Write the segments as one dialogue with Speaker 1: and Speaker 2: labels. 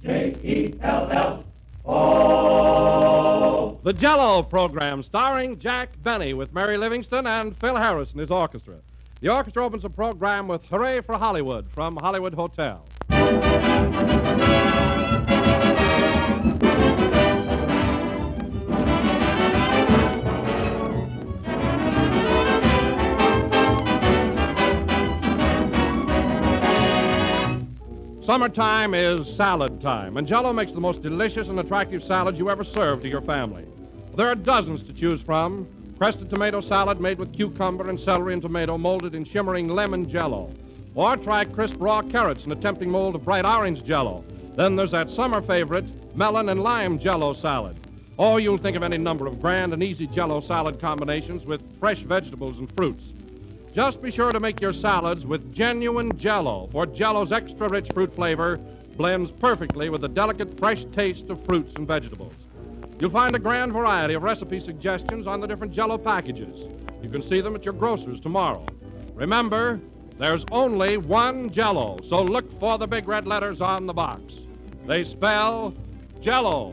Speaker 1: J-E-L-L-O. The Jell-O program starring Jack Benny with Mary Livingston and Phil Harris and his orchestra. The orchestra opens the program with Hooray for Hollywood from Hollywood Hotel. Summertime is salad time, and Jell-O makes the most delicious and attractive salad you ever served to your family. There are dozens to choose from. Crested tomato salad made with cucumber and celery and tomato molded in shimmering lemon Jell-O. Or try crisp raw carrots in a tempting mold of bright orange Jell-O. Then there's that summer favorite, melon and lime Jell-O salad. Or you'll think of any number of grand and easy Jell-O salad combinations with fresh vegetables and fruits. Just be sure to make your salads with genuine Jell-O, for Jell-O's extra-rich fruit flavor blends perfectly with the delicate, fresh taste of fruits and vegetables. You'll find a grand variety of recipe suggestions on the different Jell-O packages. You can see them at your grocer's tomorrow. Remember, there's only one Jell-O, so look for the big red letters on the box. They spell Jell-O.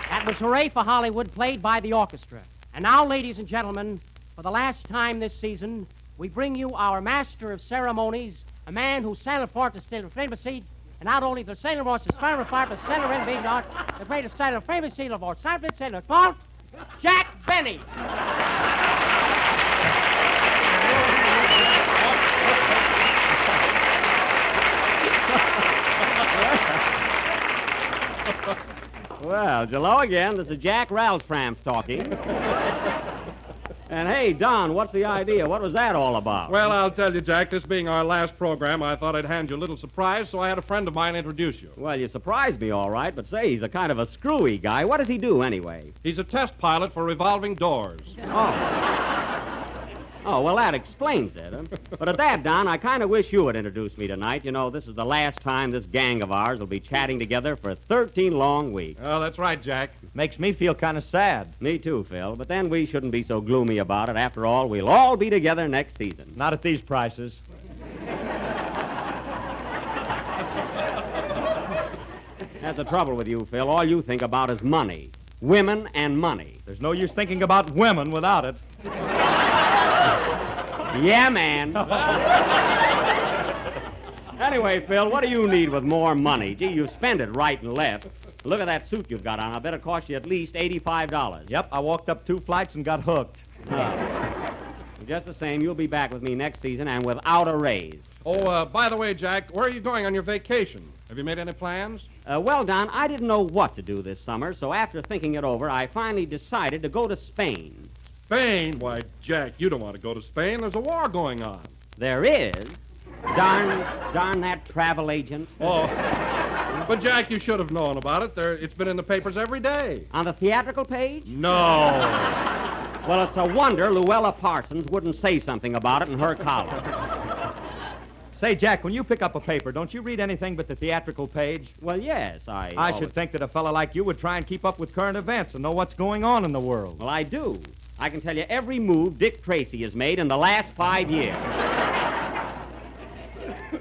Speaker 2: That was Hooray for Hollywood, played by the orchestra. And now, ladies and gentlemen, for the last time this season, we bring you our master of ceremonies, a man who sailed for the state of famous seat, and not only the sailor was the sailor fire, but sailor in being not the greatest sailor, famous sailor of our Sanford sailor, Fault, Jack Benny.
Speaker 3: Well, hello again. This is Jack Ralstramp talking. And hey, Don, what's the idea? What was that all about?
Speaker 1: Well, I'll tell you, Jack, this being our last program, I thought I'd hand you a little surprise, so I had a friend of mine introduce you.
Speaker 3: Well, you surprised me all right, but say, he's a kind of a screwy guy. What does he do, anyway?
Speaker 1: He's a test pilot for revolving doors.
Speaker 3: Oh, well, that explains it. Huh? But at that, Don, I kind of wish you would introduce me tonight. You know, this is the last time this gang of ours will be chatting together for 13 long weeks.
Speaker 1: Oh, that's right, Jack.
Speaker 4: Makes me feel kind of sad.
Speaker 3: Me too, Phil. But then we shouldn't be so gloomy about it. After all, we'll all be together next season.
Speaker 4: Not at these prices.
Speaker 3: That's the trouble with you, Phil. All you think about is money. Women and money.
Speaker 4: There's no use thinking about women without it.
Speaker 3: Yeah, man. Anyway, Phil, what do you need with more money? Gee, you spend it right and left. Look at that suit you've got on. I bet it cost you at least $85.
Speaker 4: Yep, I walked up 2 flights and got hooked.
Speaker 3: Just the same, you'll be back with me next season and without a raise.
Speaker 1: Oh, by the way, Jack, where are you going on your vacation? Have you made any plans?
Speaker 3: Well, Don, I didn't know what to do this summer, so after thinking it over, I finally decided to go to Spain.
Speaker 1: Spain? Why, Jack, you don't want to go to Spain. There's a war going on.
Speaker 3: There is? Darn that travel agent.
Speaker 1: Oh, but Jack, you should have known about it. It's been in the papers every day.
Speaker 3: On the theatrical page?
Speaker 1: No.
Speaker 3: Well, it's a wonder Luella Parsons wouldn't say something about it in her column.
Speaker 4: Say, Jack, when you pick up a paper, don't you read anything but the theatrical page?
Speaker 3: Well, yes,
Speaker 4: I should think that a fellow like you would try and keep up with current events and know what's going on in the world.
Speaker 3: Well, I do. I can tell you every move Dick Tracy has made in the last 5 years.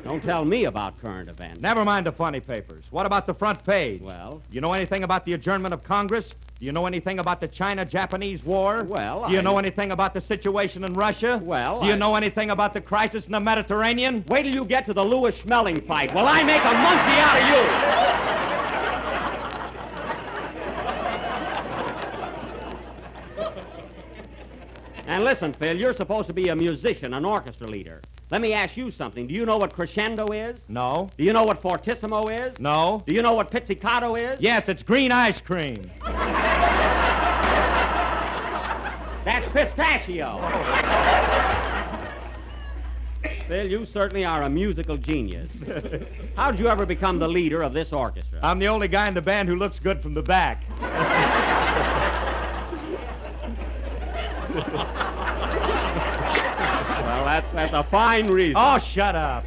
Speaker 3: Don't tell me about current events.
Speaker 4: Never mind the funny papers. What about the front page?
Speaker 3: Well?
Speaker 4: You know anything about the adjournment of Congress? Do you know anything about the China-Japanese war?
Speaker 3: Well,
Speaker 4: Do you know anything about the situation in Russia?
Speaker 3: Well,
Speaker 4: Do you know anything about the crisis in the Mediterranean?
Speaker 3: Wait till you get to the Lewis Schmeling fight. Will I make a monkey out of you? And listen, Phil, you're supposed to be a musician, an orchestra leader. Let me ask you something. Do you know what crescendo is?
Speaker 4: No.
Speaker 3: Do you know what fortissimo is?
Speaker 4: No.
Speaker 3: Do you know what pizzicato is?
Speaker 4: Yes, it's green ice cream.
Speaker 3: That's pistachio. Phil, you certainly are a musical genius. How'd you ever become the leader of this orchestra?
Speaker 4: I'm the only guy in the band who looks good from the back.
Speaker 3: Well, that's a fine reason.
Speaker 4: Oh, shut up.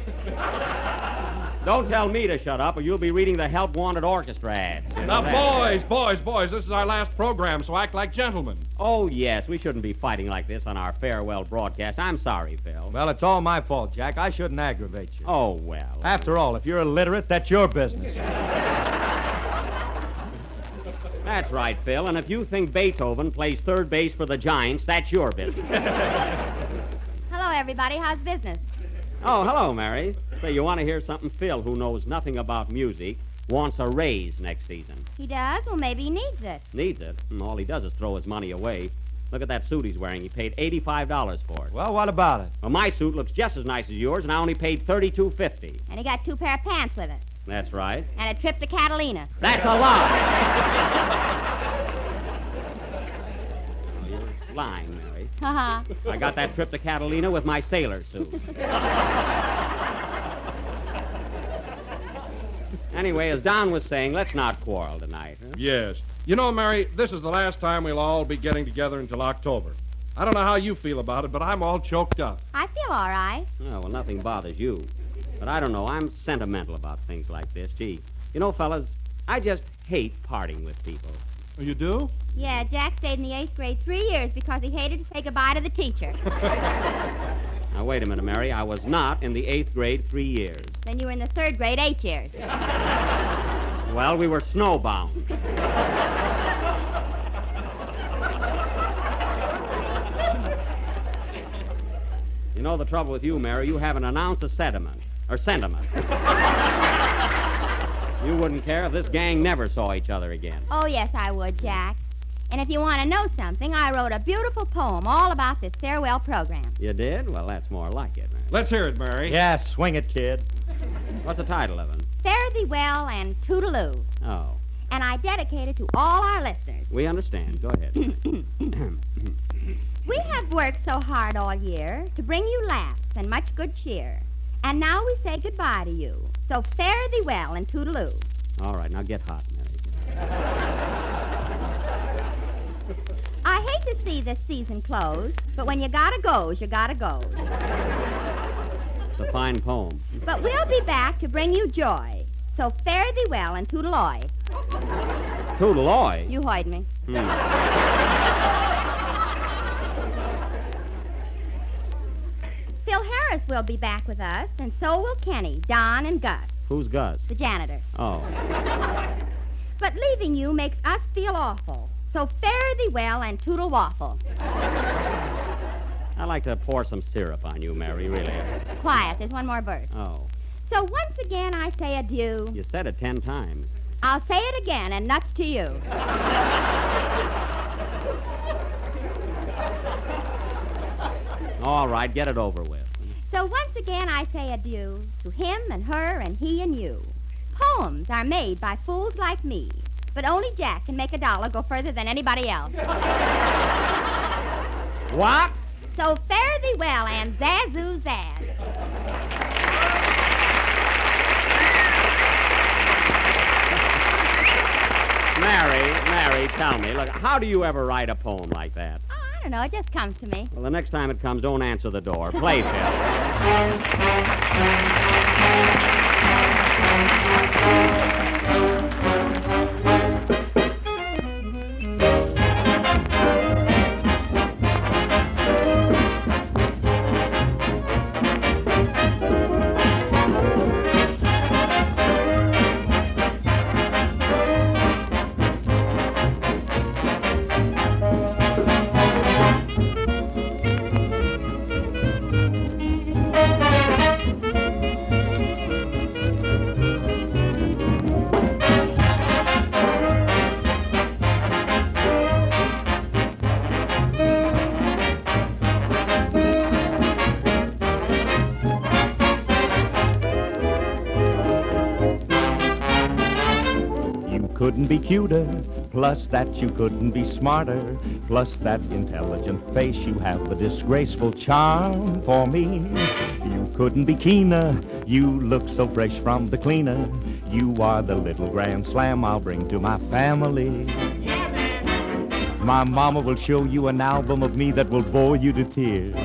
Speaker 3: Don't tell me to shut up, or you'll be reading the Help Wanted Orchestra ads. You know
Speaker 1: Now,
Speaker 3: that.
Speaker 1: boys, this is our last program, so act like gentlemen.
Speaker 3: Oh, yes, we shouldn't be fighting like this on our farewell broadcast. I'm sorry, Phil.
Speaker 4: Well, it's all my fault, Jack. I shouldn't aggravate you.
Speaker 3: Oh, well.
Speaker 4: After all, if you're illiterate, that's your business.
Speaker 3: That's right, Phil, and if you think Beethoven plays third base for the Giants, that's your business.
Speaker 5: Hello, everybody. How's business?
Speaker 3: Oh, hello, Mary. Say, you want to hear something? Phil, who knows nothing about music, wants a raise next season.
Speaker 5: He does? Well, maybe he needs it.
Speaker 3: Needs it? All he does is throw his money away. Look at that suit he's wearing. He paid $85 for it.
Speaker 4: Well, what about it?
Speaker 3: Well, my suit looks just as nice as yours, and I only paid $32.50.
Speaker 5: And he got 2 pair of pants with it.
Speaker 3: That's right.
Speaker 5: And a trip to Catalina.
Speaker 3: That's a lie. Oh, you're lying, Mary.
Speaker 5: Ha
Speaker 3: I got that trip to Catalina with my sailor suit. Anyway, as Don was saying, let's not quarrel tonight. Huh?
Speaker 1: Yes. You know, Mary, this is the last time we'll all be getting together until October. I don't know how you feel about it, but I'm all choked up.
Speaker 5: I feel all right.
Speaker 3: Oh, well, nothing bothers you. But I don't know. I'm sentimental about things like this. Gee, you know, fellas, I just hate parting with people.
Speaker 1: Oh, you do?
Speaker 5: Yeah, Jack stayed in the 8th grade 3 years because he hated to say goodbye to the teacher.
Speaker 3: Now, wait a minute, Mary. I was not in the 8th grade 3 years.
Speaker 5: Then you were in the 3rd grade 8 years.
Speaker 3: Well, we were snowbound. You know the trouble with you, Mary, you haven't an ounce of sentiment. You wouldn't care if this gang never saw each other again.
Speaker 5: Oh, yes, I would, Jack. And if you want to know something, I wrote a beautiful poem all about this farewell program.
Speaker 3: You did? Well, that's more like it, Mary.
Speaker 1: Let's hear it, Mary.
Speaker 4: Yeah, swing it, kid.
Speaker 3: What's the title of it?
Speaker 5: Fare thee well and toodaloo.
Speaker 3: Oh,
Speaker 5: And I dedicate it to all our listeners.
Speaker 3: we understand. Go ahead.
Speaker 5: We have worked so hard all year to bring you laughs and much good cheer. And now we say goodbye to you. So fare thee well and toodaloo.
Speaker 3: All right, now get hot, Mary.
Speaker 5: I hate to see this season close, but when you gotta goes, you gotta go.
Speaker 3: It's a fine poem.
Speaker 5: But we'll be back to bring you joy. So fare thee well and toodaloy.
Speaker 3: Toodaloy.
Speaker 5: You heard me. Phil Harris will be back with us, and so will Kenny, Don, and Gus,
Speaker 3: Who's Gus?
Speaker 5: the janitor.
Speaker 3: Oh.
Speaker 5: But leaving you makes us feel awful. So fare thee well and toodle waffle.
Speaker 3: I'd like to pour some syrup on you, Mary, really.
Speaker 5: Quiet, there's one more verse.
Speaker 3: Oh.
Speaker 5: So once again I say adieu.
Speaker 3: You said it 10 times.
Speaker 5: I'll say it again, and nuts to you.
Speaker 3: All right, get it over with.
Speaker 5: So once again I say adieu to him and her and he and you. Poems are made by fools like me, but only Jack can make a dollar go further than anybody else.
Speaker 3: What?
Speaker 5: So fare thee well and zazoo zaz.
Speaker 3: Mary, tell me, look, how do you ever write a poem like that?
Speaker 5: Oh, I don't know, it just comes to me.
Speaker 3: Well, the next time it comes, don't answer the door. Play, Phil.
Speaker 4: Couldn't be cuter, plus that you couldn't be smarter, plus that intelligent face you have the disgraceful charm for me. You couldn't be keener, you look so fresh from the cleaner. You are the little grand slam I'll bring to my family. My mama will show you an album of me that will bore you to tears.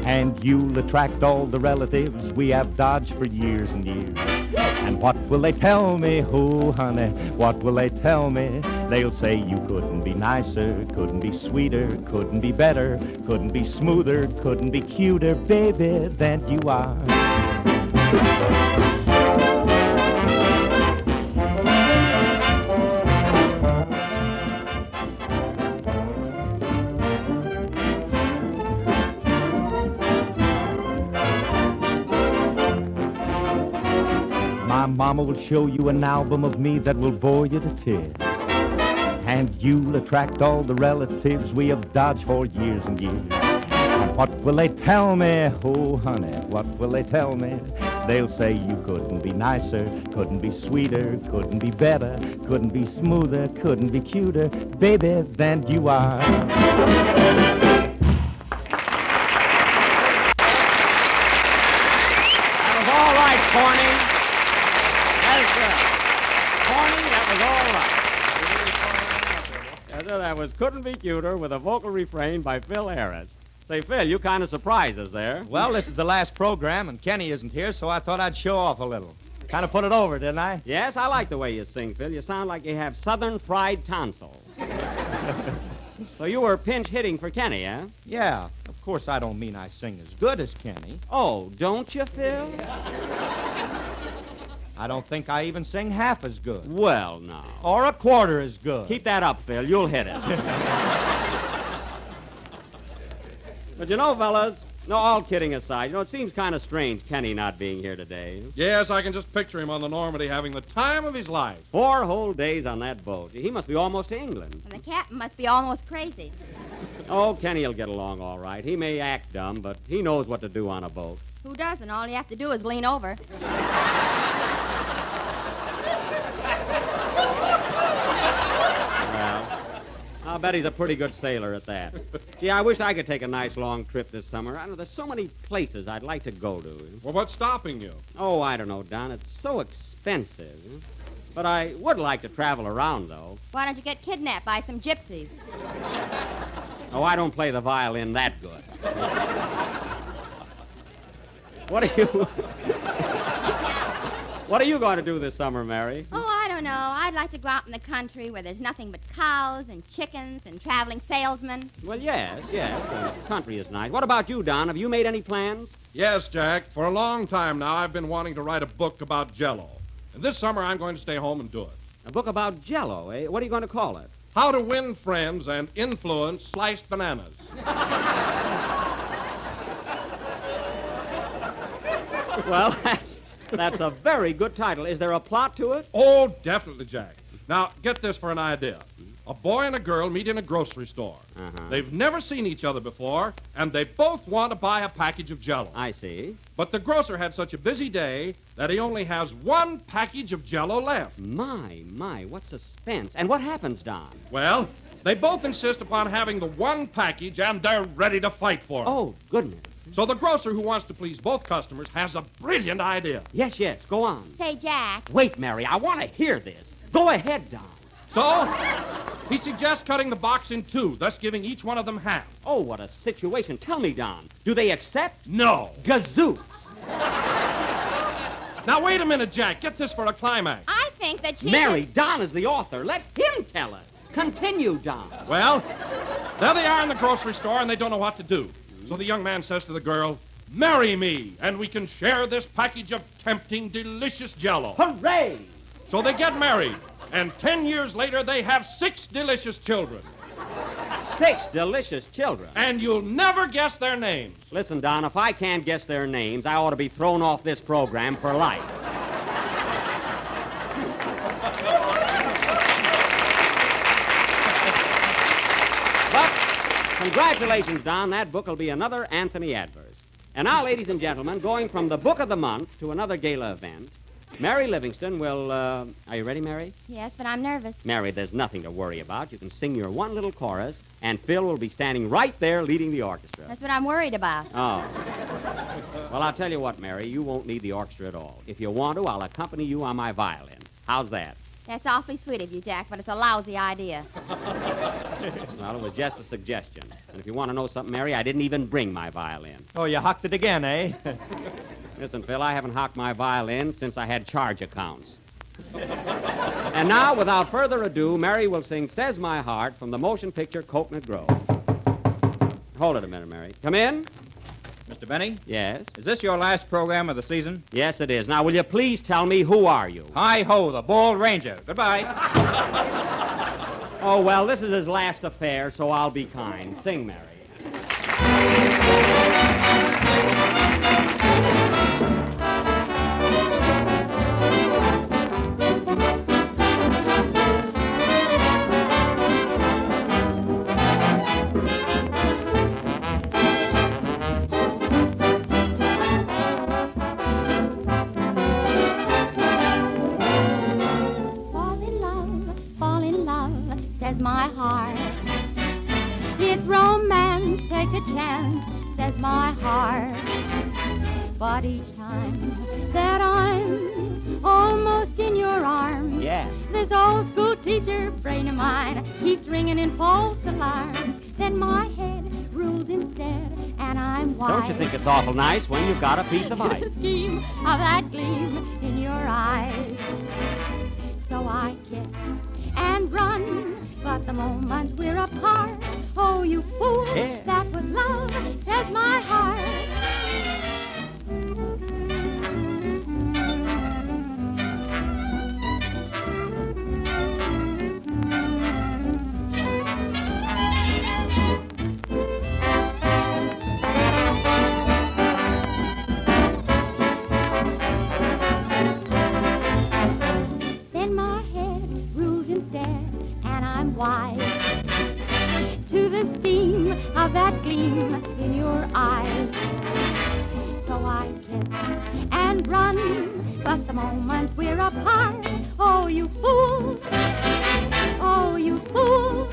Speaker 4: And you'll attract all the relatives we have dodged for years and years. And what will they tell me? Oh, honey, what will they tell me? They'll say you couldn't be nicer, couldn't be sweeter, couldn't be better, couldn't be smoother, couldn't be cuter, baby, than you are. My mama will show you an album of me that will bore you to tears. And you'll attract all the relatives we have dodged for years and years. And what will they tell me? Oh, honey, what will they tell me? They'll say you couldn't be nicer, couldn't be sweeter, couldn't be better, couldn't be smoother, couldn't be cuter, baby, than you are.
Speaker 3: That was all right, Corny. Corny, that was all right. Yes, sir, that was Couldn't Be Cuter with a vocal refrain by Phil Harris. Say, Phil, you kind of surprised us there.
Speaker 6: Well, this is the last program, and Kenny isn't here, so I thought I'd show off a little. Kind of put it over, didn't I?
Speaker 3: Yes, I like the way you sing, Phil. You sound like you have southern fried tonsils. So you were pinch hitting for Kenny, eh?
Speaker 6: Yeah. Of course, I don't mean I sing as good as Kenny.
Speaker 3: Oh, don't you, Phil?
Speaker 6: I don't think I even sing half as good.
Speaker 3: Well, no.
Speaker 6: Or a quarter as good.
Speaker 3: Keep that up, Phil. You'll hit it. But you know, fellas, no, all kidding aside, it seems kind of strange Kenny not being here today.
Speaker 1: Yes, I can just picture him on the Normandy having the time of his life.
Speaker 3: 4 whole days on that boat. He must be almost to England.
Speaker 5: And the captain must be almost crazy.
Speaker 3: Oh, Kenny'll get along all right. He may act dumb, but he knows what to do on a boat.
Speaker 5: Who doesn't? All you have to do is lean over.
Speaker 3: Well, I'll bet he's a pretty good sailor at that. Gee, I wish I could take a nice long trip this summer. I know there's so many places I'd like to go to.
Speaker 1: Well, what's stopping you?
Speaker 3: Oh, I don't know, Don. It's so expensive. But I would like to travel around, though.
Speaker 5: Why don't you get kidnapped by some gypsies?
Speaker 3: Oh, I don't play the violin that good. What are you going to do this summer, Mary?
Speaker 5: Oh, I don't know. I'd like to go out in the country where there's nothing but cows and chickens and traveling salesmen.
Speaker 3: Well, yes. The country is nice. What about you, Don? Have you made any plans?
Speaker 1: Yes, Jack. For a long time now, I've been wanting to write a book about Jell-O. And this summer, I'm going to stay home and do it.
Speaker 3: A book about Jell-O, eh? What are you going to call it?
Speaker 1: How to Win Friends and Influence Sliced Bananas.
Speaker 3: Well, that's a very good title. Is there a plot to it?
Speaker 1: Oh, definitely, Jack. Now, get this for an idea. A boy and a girl meet in a grocery store.
Speaker 3: Uh-huh.
Speaker 1: They've never seen each other before, and they both want to buy a package of Jell-O.
Speaker 3: I see.
Speaker 1: But the grocer had such a busy day that he only has one package of Jell-O left.
Speaker 3: My, what suspense. And what happens, Don?
Speaker 1: Well, they both insist upon having the one package, and they're ready to fight for it.
Speaker 3: Oh, goodness.
Speaker 1: So the grocer, who wants to please both customers, has a brilliant idea.
Speaker 3: Yes, go on.
Speaker 5: Say, Jack.
Speaker 3: Wait, Mary, I want to hear this. Go ahead, Don.
Speaker 1: So, he suggests cutting the box in 2, thus giving each one of them half.
Speaker 3: Oh, what a situation. Tell me, Don, do they accept?
Speaker 1: No.
Speaker 3: Gazoo.
Speaker 1: Now, wait a minute, Jack. Get this for a climax.
Speaker 5: I think that she...
Speaker 3: Mary, Don is the author. Let him tell it. Continue, Don.
Speaker 1: Well, there they are in the grocery store, and they don't know what to do. So the young man says to the girl, "Marry me, and we can share this package of tempting, delicious Jell-O."
Speaker 3: Hooray!
Speaker 1: So they get married, and 10 years later, they have 6 delicious children.
Speaker 3: 6 delicious children.
Speaker 1: And you'll never guess their names.
Speaker 3: Listen, Don, if I can't guess their names, I ought to be thrown off this program for life. But congratulations, Don. That book will be another Anthony Adverse. And now, ladies and gentlemen, going from the book of the month to another gala event, Mary Livingston will, are you ready, Mary?
Speaker 5: Yes, but I'm nervous.
Speaker 3: Mary, there's nothing to worry about. You can sing your one little chorus, and Phil will be standing right there leading the orchestra.
Speaker 5: That's what I'm worried about.
Speaker 3: Oh. Well, I'll tell you what, Mary, you won't need the orchestra at all. If you want to, I'll accompany you on my violin. How's that?
Speaker 5: That's awfully sweet of you, Jack, but it's a lousy idea.
Speaker 3: Well, it was just a suggestion. And if you want to know something, Mary, I didn't even bring my violin.
Speaker 6: Oh, you hocked it again, eh?
Speaker 3: Listen, Phil, I haven't hocked my violin since I had charge accounts. And now, without further ado, Mary will sing Says My Heart from the motion picture Coconut Grove. Hold it a minute, Mary. Come in.
Speaker 7: Mr. Benny,
Speaker 3: Yes?
Speaker 7: is this your last program of the season?
Speaker 3: Yes, it is. Now, will you please tell me who are you?
Speaker 7: Hi-ho, the Bald Ranger. Goodbye.
Speaker 3: Oh, well, this is his last affair, so I'll be kind. Sing, Mary.
Speaker 5: Fall in love, says my heart. It's romance, take a chance, says my heart. But each time that I'm almost in your arms,
Speaker 3: Yes.
Speaker 5: this old school teacher brain of mine keeps ringing in false alarm. Then my head rules instead, and I'm wise.
Speaker 3: Don't you think it's awful nice when you've got a piece of ice?
Speaker 5: The scheme of that gleam in your eyes. So I kiss and run, but the moment we're apart, oh, you fool,
Speaker 3: Yeah.
Speaker 5: that was love, says my heart. Then my head rules instead, and I'm wise to the theme of that gleam in your eyes. So I kiss and run, but the moment we're apart, oh, you fool, oh, you fool,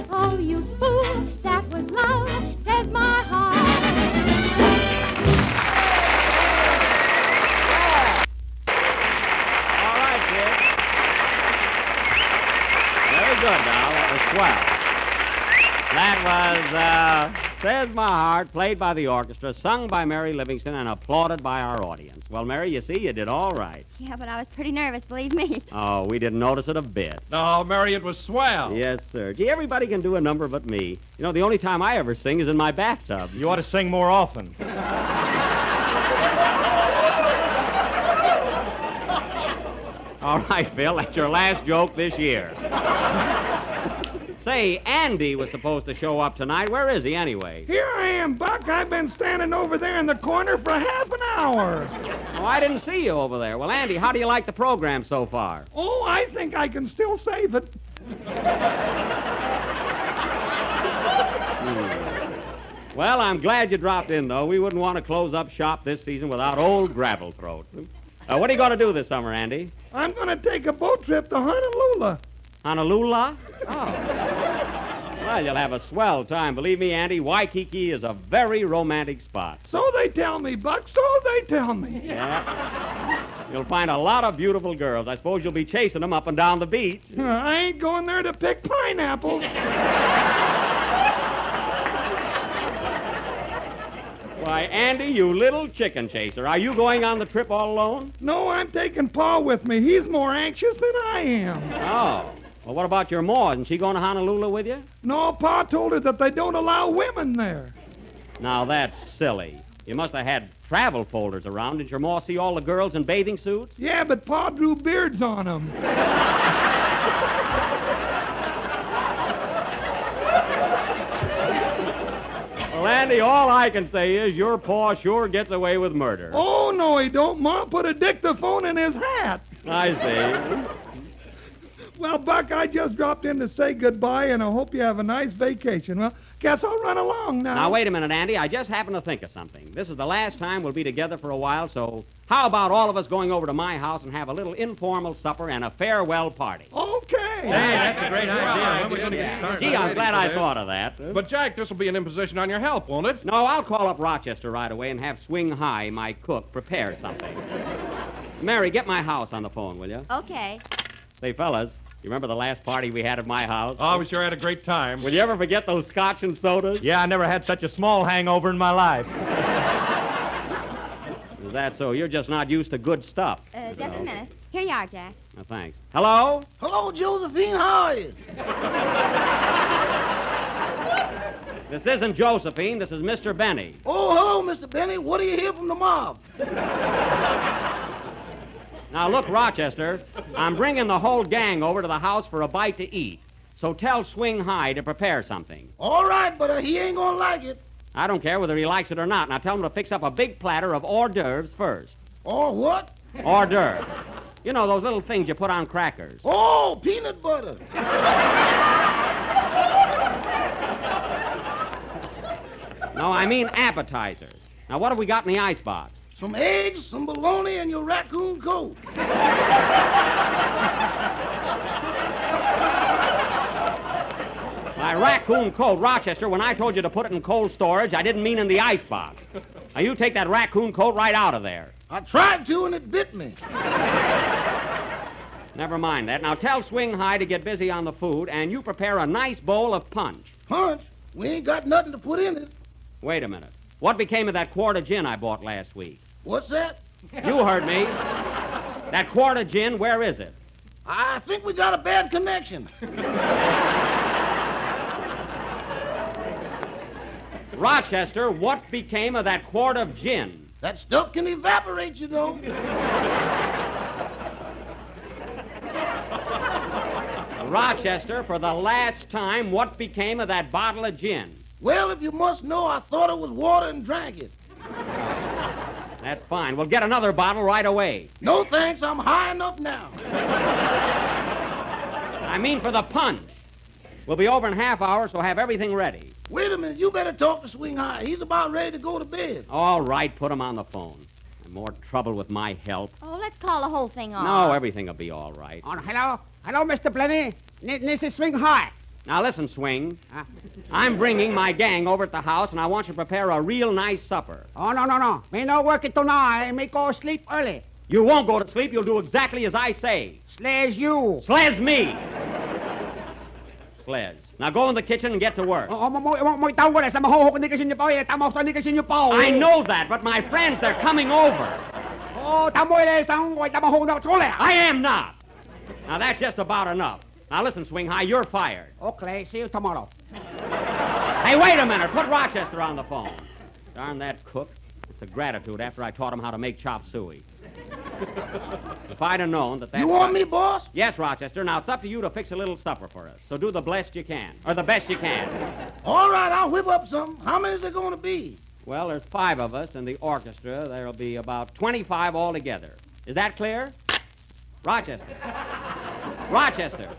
Speaker 5: oh, you fool, that was love, says my heart.
Speaker 3: All right, kid. Very good, now. That was swell. That was Says My Heart, played by the orchestra, sung by Mary Livingston, and applauded by our audience. Well, Mary, you see, you did all right.
Speaker 5: Yeah, but I was pretty nervous, believe me.
Speaker 3: Oh, we didn't notice it a bit.
Speaker 1: No, Mary, it was swell.
Speaker 3: Yes, sir. Gee, everybody can do a number but me. You know, the only time I ever sing is in my bathtub.
Speaker 6: You ought to sing more often.
Speaker 3: All right, Phil, that's your last joke this year. Say, Andy was supposed to show up tonight. Where is he, anyway?
Speaker 8: Here I am, Buck. I've been standing over there in the corner for half an hour.
Speaker 3: Oh, I didn't see you over there. Well, Andy, how do you like the program so far?
Speaker 8: Oh, I think I can still save it.
Speaker 3: Well, I'm glad you dropped in, though. We wouldn't want to close up shop this season without old Gravel Throat. What are you going to do this summer, Andy?
Speaker 8: I'm going to take a boat trip to Honolulu.
Speaker 3: Honolulu? Oh. Well, you'll have a swell time. Believe me, Andy, Waikiki is a very romantic spot.
Speaker 8: So they tell me, Buck. So they tell me.
Speaker 3: Yeah. You'll find a lot of beautiful girls. I suppose you'll be chasing them up and down the beach.
Speaker 8: I ain't going there to pick pineapples.
Speaker 3: Why, Andy, you little chicken chaser. Are you going on the trip all alone?
Speaker 8: No, I'm taking Pa with me. He's more anxious than I am.
Speaker 3: Oh. Well, what about your Ma? Isn't she going to Honolulu with you?
Speaker 8: No, Pa told her that they don't allow women there.
Speaker 3: Now, that's silly. You must have had travel folders around. Did your Ma see all the girls in bathing suits?
Speaker 8: Yeah, but Pa drew beards on them.
Speaker 3: Well, Andy, all I can say is your Pa sure gets away with murder.
Speaker 8: Oh, no, he don't. Ma put a dictaphone in his hat.
Speaker 3: I see.
Speaker 8: Well, Buck, I just dropped in to say goodbye, and I hope you have a nice vacation. Well, guess I'll run along now.
Speaker 3: Now, wait a minute, Andy. I just happened to think of something. This is the last time we'll be together for a while, so how about all of us going over to my house and have a little informal supper and a farewell party?
Speaker 8: Okay.
Speaker 1: Hey, that's a great idea. When are we going to get started?
Speaker 3: Gee, I'm glad I thought of that.
Speaker 1: But, Jack, this will be an imposition on your help, won't it?
Speaker 3: No, I'll call up Rochester right away and have Swing High, my cook, prepare something. Mary, get my house on the phone, will you?
Speaker 5: Okay.
Speaker 3: Say, fellas, you remember the last party we had at my house?
Speaker 1: Oh, we sure had a great time.
Speaker 3: Will you ever forget those scotch and sodas?
Speaker 6: Yeah, I never had such a small hangover in my life.
Speaker 3: Is that so? You're just not used to good stuff.
Speaker 5: Just a minute. Here you are, Jack.
Speaker 3: Oh, thanks. Hello?
Speaker 9: Hello, Josephine. How are you?
Speaker 3: This isn't Josephine. This is Mr. Benny.
Speaker 9: Oh, hello, Mr. Benny. What do you hear from the mob?
Speaker 3: Now, look, Rochester, I'm bringing the whole gang over to the house for a bite to eat. So tell Swing High to prepare something.
Speaker 9: All right, but he ain't gonna like it.
Speaker 3: I don't care whether he likes it or not. Now, tell him to fix up a big platter of hors d'oeuvres first.
Speaker 9: Or what?
Speaker 3: Hors d'oeuvres. You know, those little things you put on crackers.
Speaker 9: Oh, peanut butter.
Speaker 3: No, I mean appetizers. Now, what have we got in the icebox?
Speaker 9: Some eggs, some bologna, and your raccoon coat.
Speaker 3: My raccoon coat, Rochester, when I told you to put it in cold storage, I didn't mean in the icebox. Now, you take that raccoon coat right out of there.
Speaker 9: I tried to, and it bit me.
Speaker 3: Never mind that. Now, tell Swing High to get busy on the food, and you prepare a nice bowl of punch.
Speaker 9: Punch? We ain't got nothing to put in it.
Speaker 3: Wait a minute. What became of that quart of gin I bought last week?
Speaker 9: What's that?
Speaker 3: You heard me. That quart of gin, where is it?
Speaker 9: I think we got a bad connection.
Speaker 3: Rochester, what became of that quart of gin?
Speaker 9: That stuff can evaporate, you know.
Speaker 3: Rochester, for the last time, what became of that bottle of gin?
Speaker 9: Well, if you must know, I thought it was water and drank it.
Speaker 3: That's fine. We'll get another bottle right away.
Speaker 9: No, thanks. I'm high enough now.
Speaker 3: I mean for the punch. We'll be over in half hour, so have everything ready.
Speaker 9: Wait a minute. You better talk to Swing High. He's about ready to go to bed.
Speaker 3: All right, put him on the phone. More trouble with my help.
Speaker 5: Oh, let's call the whole thing off.
Speaker 3: No, everything will be all right.
Speaker 2: Oh, hello? Hello, Mr. Blenny. This is Swing High.
Speaker 3: Now, listen, Swing. I'm bringing my gang over at the house, and I want you to prepare a real nice supper.
Speaker 2: Oh, no. Me no work it tonight. Me go sleep early.
Speaker 3: You won't go to sleep. You'll do exactly as I say.
Speaker 2: Slays you.
Speaker 3: Slez me. Slez. Now go in the kitchen and get to work.
Speaker 2: Oh, mo tao ko sa mahuhok ni kasi niyo pa. Tamo sa ni kasi niyo pa.
Speaker 3: I know that, but my friends, they're coming over.
Speaker 2: Oh, tamo ile sang ko tamo na chole.
Speaker 3: I am not. Now, that's just about enough. Now, listen, Swing High, you're fired.
Speaker 2: Okay, see you tomorrow.
Speaker 3: Hey, wait a minute. Put Rochester on the phone. Darn that cook. It's a gratitude after I taught him how to make chop suey. If I'd have known that
Speaker 9: You want me, boss?
Speaker 3: Yes, Rochester. Now, it's up to you to fix a little supper for us. So do the best you can. Or the best you can.
Speaker 9: All right, I'll whip up some. How many is there going to be?
Speaker 3: Well, there's 5 of us in the orchestra. There'll be about 25 altogether. Is that clear? Rochester. Rochester.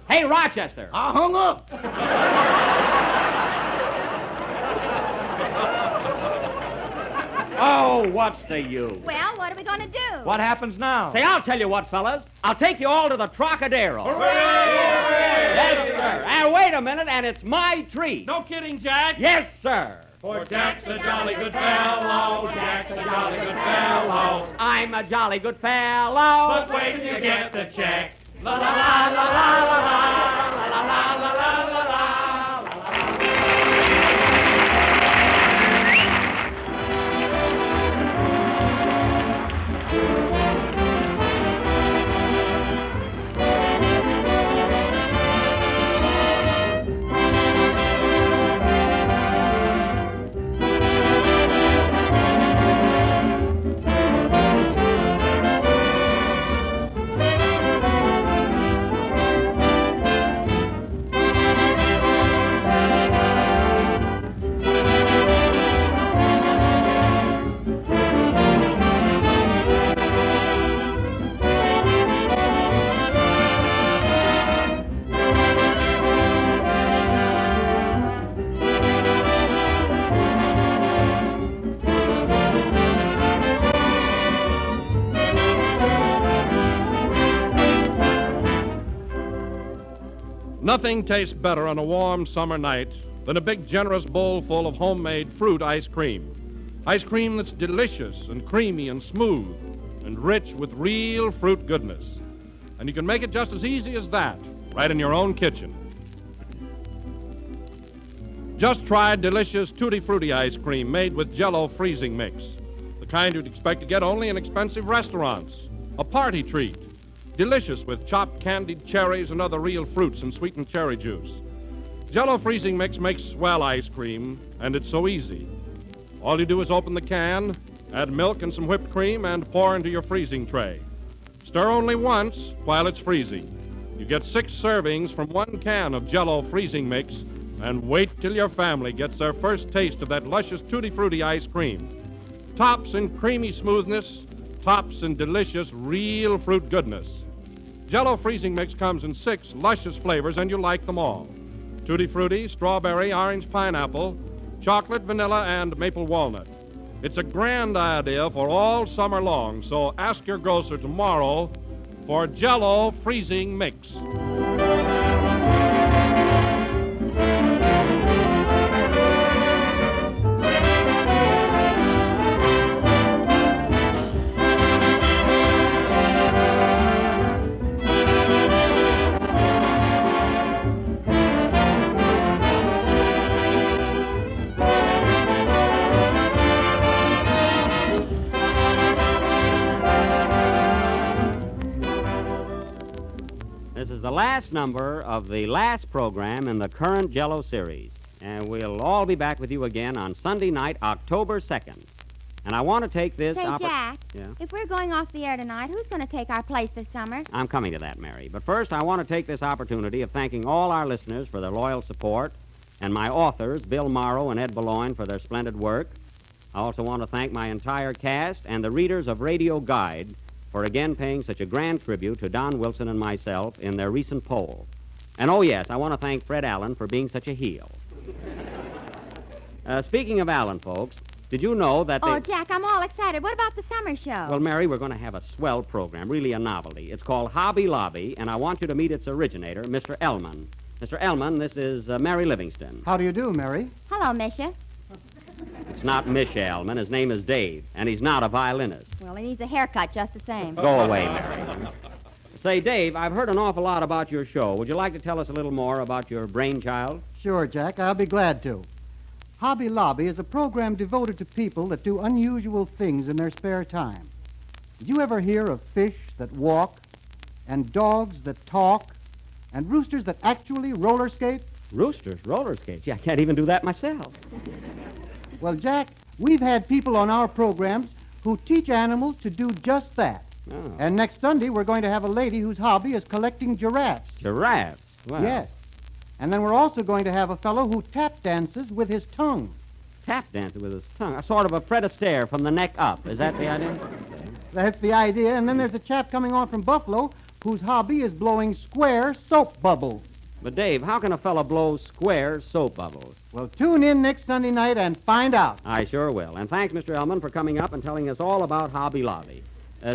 Speaker 3: Hey, Rochester.
Speaker 9: I hung up.
Speaker 3: Oh, what's the use?
Speaker 5: Well, what are we going to do?
Speaker 6: What happens now?
Speaker 3: Say, I'll tell you what, fellas. I'll take you all to the Trocadero.
Speaker 1: Hooray!
Speaker 3: Yes, sir. And wait a minute, and it's my treat.
Speaker 1: No kidding, Jack.
Speaker 3: Yes, sir.
Speaker 1: For Jack's a jolly good fellow, Jack's a jolly good fellow.
Speaker 3: I'm a jolly good fellow.
Speaker 1: But wait till you get the check.
Speaker 3: La la la la la la la la la la la la la.
Speaker 1: Nothing tastes better on a warm summer night than a big, generous bowl full of homemade fruit ice cream. Ice cream that's delicious and creamy and smooth and rich with real fruit goodness. And you can make it just as easy as that, right in your own kitchen. Just try delicious Tutti Frutti ice cream made with Jell-O freezing mix. The kind you'd expect to get only in expensive restaurants. A party treat. Delicious with chopped candied cherries and other real fruits and sweetened cherry juice. Jell-O freezing mix makes swell ice cream, and it's so easy. All you do is open the can, add milk and some whipped cream, and pour into your freezing tray. Stir only once while it's freezing. You get 6 servings from 1 can of Jell-O freezing mix, and wait till your family gets their first taste of that luscious Tutti Frutti ice cream. Tops in creamy smoothness, tops in delicious real fruit goodness. Jell-O freezing mix comes in 6 luscious flavors, and you'll like them all. Tutti Frutti, strawberry, orange pineapple, chocolate, vanilla, and maple walnut. It's a grand idea for all summer long, so ask your grocer tomorrow for Jell-O freezing mix.
Speaker 3: This is the last number of the last program in the current Jell-O series. And we'll all be back with you again on Sunday night, October 2nd. And I want to take this...
Speaker 5: Say, Jack,
Speaker 3: Yeah?
Speaker 5: if we're going off the air tonight, who's going to take our place this summer?
Speaker 3: I'm coming to that, Mary. But first, I want to take this opportunity of thanking all our listeners for their loyal support, and my authors, Bill Morrow and Ed Boulogne, for their splendid work. I also want to thank my entire cast and the readers of Radio Guide for again paying such a grand tribute to Don Wilson and myself in their recent poll. And oh yes, I want to thank Fred Allen for being such a heel. Speaking of Allen, folks, did you know that
Speaker 5: Oh, Jack, I'm all excited. What about the summer show?
Speaker 3: Well, Mary, we're going to have a swell program, really a novelty. It's called Hobby Lobby, and I want you to meet its originator, Mr. Ellman. Mr. Ellman, this is Mary Livingston.
Speaker 10: How do you do, Mary?
Speaker 5: Hello, Misha.
Speaker 3: It's not Misha Ellman. His name is Dave, and he's not a violinist.
Speaker 5: Well, he needs a haircut just the same.
Speaker 3: Go away, Mary. Say, Dave, I've heard an awful lot about your show. Would you like to tell us a little more about your brainchild?
Speaker 10: Sure, Jack, I'll be glad to. Hobby Lobby is a program devoted to people that do unusual things in their spare time. Did you ever hear of fish that walk, and dogs that talk, and roosters that actually roller skate?
Speaker 3: Roosters, roller skates. Yeah, I can't even do that myself.
Speaker 10: Well, Jack, we've had people on our programs who teach animals to do just that.
Speaker 3: Oh.
Speaker 10: And next Sunday, we're going to have a lady whose hobby is collecting giraffes.
Speaker 3: Giraffes? Wow.
Speaker 10: Yes. And then we're also going to have a fellow who tap dances with his tongue.
Speaker 3: Tap dancing with his tongue. A sort of a Fred Astaire from the neck up. Is that the idea?
Speaker 10: That's the idea. And then there's a chap coming on from Buffalo whose hobby is blowing square soap bubbles.
Speaker 3: But, Dave, how can a fellow blow square soap bubbles?
Speaker 10: Well, tune in next Sunday night and find out.
Speaker 3: I sure will. And thanks, Mr. Ellman, for coming up and telling us all about Hobby Lobby.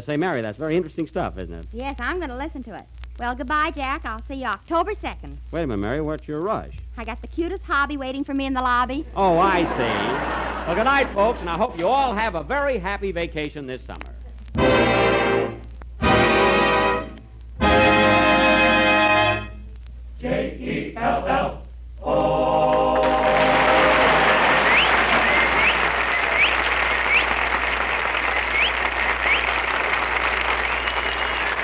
Speaker 3: Say, Mary, that's very interesting stuff, isn't it?
Speaker 5: Yes, I'm going to listen to it. Well, goodbye, Jack. I'll see you October 2nd.
Speaker 3: Wait a minute, Mary. What's your rush?
Speaker 5: I got the cutest hobby waiting for me in the lobby.
Speaker 3: Oh, I see. Well, good night, folks, and I hope you all have a very happy vacation this summer.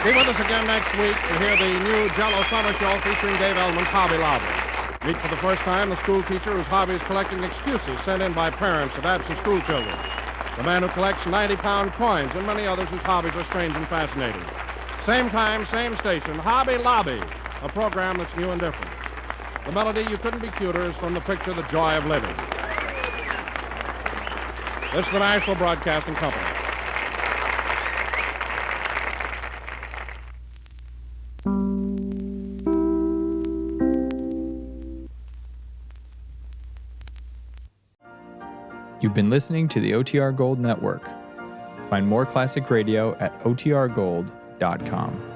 Speaker 1: Be with us again next week to hear the new Jell-O summer show featuring Dave Ellman's Hobby Lobby. Meet for the first time the school teacher whose hobby is collecting excuses sent in by parents of absent school children. The man who collects 90-pound coins and many others whose hobbies are strange and fascinating. Same time, same station, Hobby Lobby, a program that's new and different. The melody You Couldn't Be Cuter is from the picture The Joy of Living. This is the National Broadcasting Company.
Speaker 11: You've been listening to the OTR Gold Network. Find more classic radio at otrgold.com.